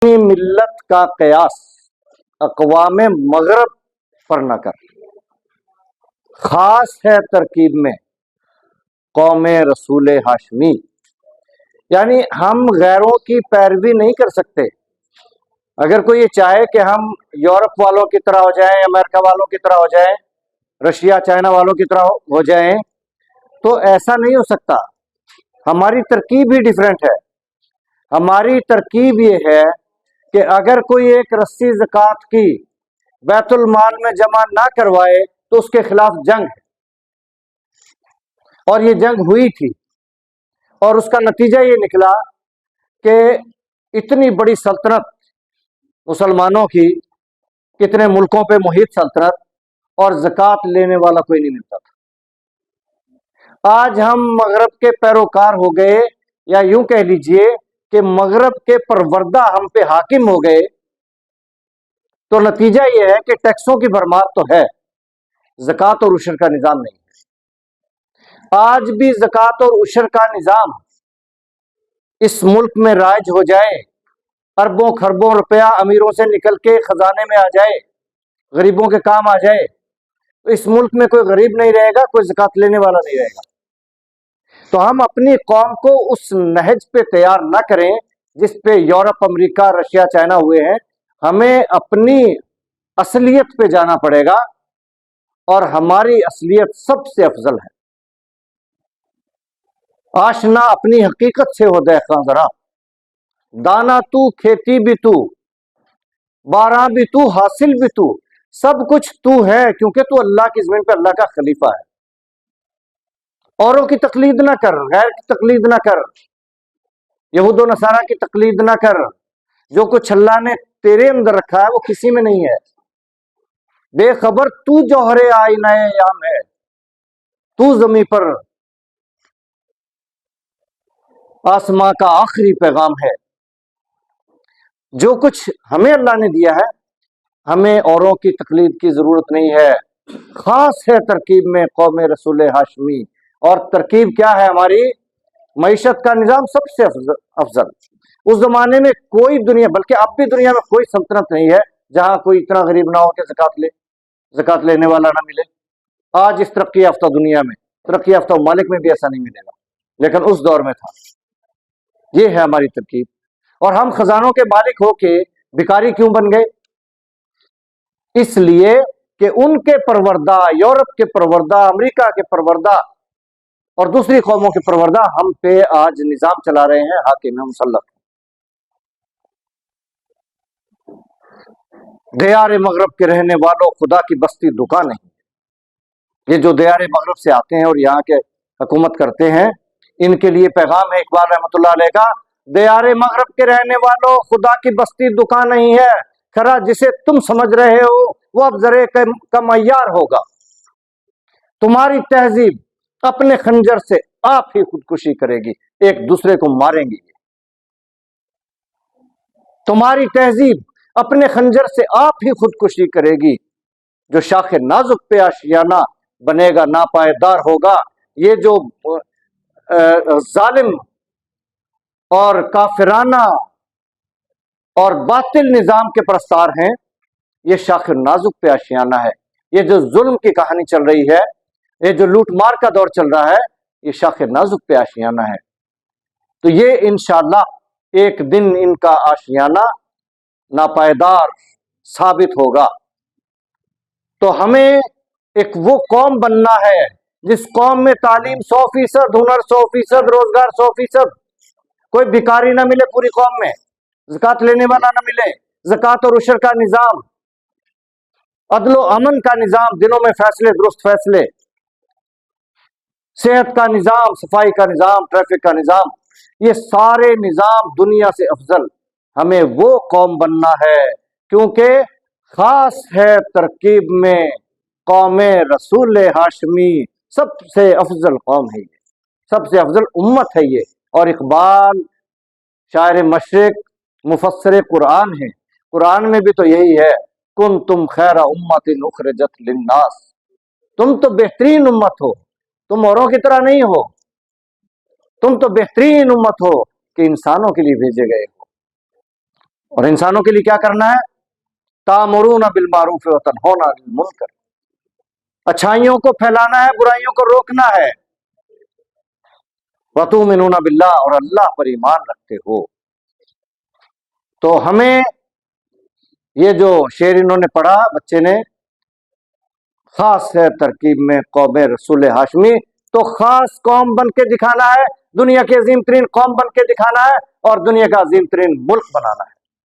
اپنی ملت کا قیاس اقوام مغرب پر نہ کر، خاص ہے ترکیب میں قوم رسول ہاشمی۔ یعنی ہم غیروں کی پیروی نہیں کر سکتے۔ اگر کوئی یہ چاہے کہ ہم یورپ والوں کی طرح ہو جائیں، امریکہ والوں کی طرح ہو جائیں، رشیا چائنا والوں کی طرح ہو جائیں، تو ایسا نہیں ہو سکتا۔ ہماری ترکیب ہی ڈیفرنٹ ہے۔ ہماری ترکیب یہ ہے کہ اگر کوئی ایک رسی زکوٰۃ کی بیت المال میں جمع نہ کروائے تو اس کے خلاف جنگ ہے، اور یہ جنگ ہوئی تھی، اور اس کا نتیجہ یہ نکلا کہ اتنی بڑی سلطنت مسلمانوں کی، کتنے ملکوں پہ محیط سلطنت، اور زکوٰۃ لینے والا کوئی نہیں ملتا تھا۔ آج ہم مغرب کے پیروکار ہو گئے، یا یوں کہہ لیجئے کہ مغرب کے پروردہ ہم پہ حاکم ہو گئے، تو نتیجہ یہ ہے کہ ٹیکسوں کی بھرمار تو ہے، زکوٰۃ اور عشر کا نظام نہیں ہے۔ آج بھی زکوٰۃ اور عشر کا نظام اس ملک میں رائج ہو جائے، اربوں خربوں روپیہ امیروں سے نکل کے خزانے میں آ جائے، غریبوں کے کام آ جائے، تو اس ملک میں کوئی غریب نہیں رہے گا، کوئی زکوٰۃ لینے والا نہیں رہے گا۔ تو ہم اپنی قوم کو اس نہج پہ تیار نہ کریں جس پہ یورپ، امریکہ، رشیا، چائنا ہوئے ہیں۔ ہمیں اپنی اصلیت پہ جانا پڑے گا، اور ہماری اصلیت سب سے افضل ہے۔ آشنا اپنی حقیقت سے ہو دہقاں ذرا، دانا تو، کھیتی بھی تو، بارہ بھی تو، حاصل بھی تو، سب کچھ تو ہے، کیونکہ تو اللہ کی زمین پہ اللہ کا خلیفہ ہے۔ اوروں کی تقلید نہ کر، غیر کی تقلید نہ کر، یہود و نصارہ کی تقلید نہ کر۔ جو کچھ اللہ نے تیرے اندر رکھا ہے وہ کسی میں نہیں ہے۔ بے خبر تو جوہر آئینہ یام ہے، تو زمیں پر آسماں کا آخری پیغام ہے۔ جو کچھ ہمیں اللہ نے دیا ہے، ہمیں اوروں کی تقلید کی ضرورت نہیں ہے۔ خاص ہے ترکیب میں قوم رسول ہاشمی۔ اور ترکیب کیا ہے ہماری؟ معیشت کا نظام سب سے افضل۔ اس زمانے میں کوئی دنیا، بلکہ اب بھی دنیا میں کوئی سلطنت نہیں ہے جہاں کوئی اتنا غریب نہ ہو کہ زکوٰۃ لینے والا نہ ملے۔ آج اس ترقی یافتہ دنیا میں، ترقی یافتہ ممالک میں بھی ایسا نہیں ملے گا، لیکن اس دور میں تھا۔ یہ ہے ہماری ترکیب۔ اور ہم خزانوں کے مالک ہو کے بھکاری کیوں بن گئے؟ اس لیے کہ ان کے پروردہ، یورپ کے پروردہ، امریکہ کے پروردہ اور دوسری قوموں کے پروردہ ہم پہ آج نظام چلا رہے ہیں، حاکم مسلط۔ دیار مغرب کے رہنے والوں، خدا کی بستی دکان نہیں۔ یہ جو دیار مغرب سے آتے ہیں اور یہاں کے حکومت کرتے ہیں، ان کے لیے پیغام ہے اقبال رحمۃ اللہ علیہ کا: دیار مغرب کے رہنے والوں، خدا کی بستی دکان نہیں ہے، کھرا جسے تم سمجھ رہے ہو وہ اب ذرے کا معیار ہوگا۔ تمہاری تہذیب اپنے خنجر سے آپ ہی خودکشی کرے گی، ایک دوسرے کو ماریں گی۔ تمہاری تہذیب اپنے خنجر سے آپ ہی خودکشی کرے گی۔ جو شاخ نازک پہ آشیانہ بنے گا ناپائیدار ہوگا۔ یہ جو ظالم اور کافرانہ اور باطل نظام کے پرستار ہیں، یہ شاخ نازک پہ آشیانہ ہے۔ یہ جو ظلم کی کہانی چل رہی ہے، یہ جو لوٹ مار کا دور چل رہا ہے، یہ شاخ نازک پہ آشیانہ ہے۔ تو یہ انشاءاللہ ایک دن ان کا آشیانہ ناپائیدار ثابت ہوگا۔ تو ہمیں ایک وہ قوم بننا ہے جس قوم میں تعلیم 100%، ہنر 100%، روزگار 100%، کوئی بھکاری نہ ملے پوری قوم میں، زکوٰۃ لینے والا نہ ملے، زکوٰۃ اور عشر کا نظام، عدل و امن کا نظام، دنوں میں فیصلے، درست فیصلے، صحت کا نظام، صفائی کا نظام، ٹریفک کا نظام، یہ سارے نظام دنیا سے افضل۔ ہمیں وہ قوم بننا ہے، کیونکہ خاص ہے ترکیب میں قوم رسول ہاشمی۔ سب سے افضل قوم ہے یہ، سب سے افضل امت ہے یہ۔ اور اقبال شاعر مشرق، مفسر قرآن ہے، قرآن میں بھی تو یہی ہے: کنتم خیر امت اخرجت للناس۔ تم تو بہترین امت ہو، تم اوروں کی طرح نہیں ہو، تم تو بہترین امت ہو کہ انسانوں کے لیے بھیجے گئے ہو۔ اور انسانوں کے لیے کیا کرنا ہے؟ تامرون بالمعروف وتنہون عن المنکر، اچھائیوں کو پھیلانا ہے، برائیوں کو روکنا ہے، وتؤمنون باللہ، اور اللہ پر ایمان رکھتے ہو۔ تو ہمیں یہ جو شعر انہوں نے پڑھا بچے نے، خاص ہے ترکیب میں قوم رسول ہاشمی، تو خاص قوم بن کے دکھانا ہے، دنیا کی عظیم ترین قوم بن کے دکھانا ہے، اور دنیا کا عظیم ترین ملک بنانا ہے۔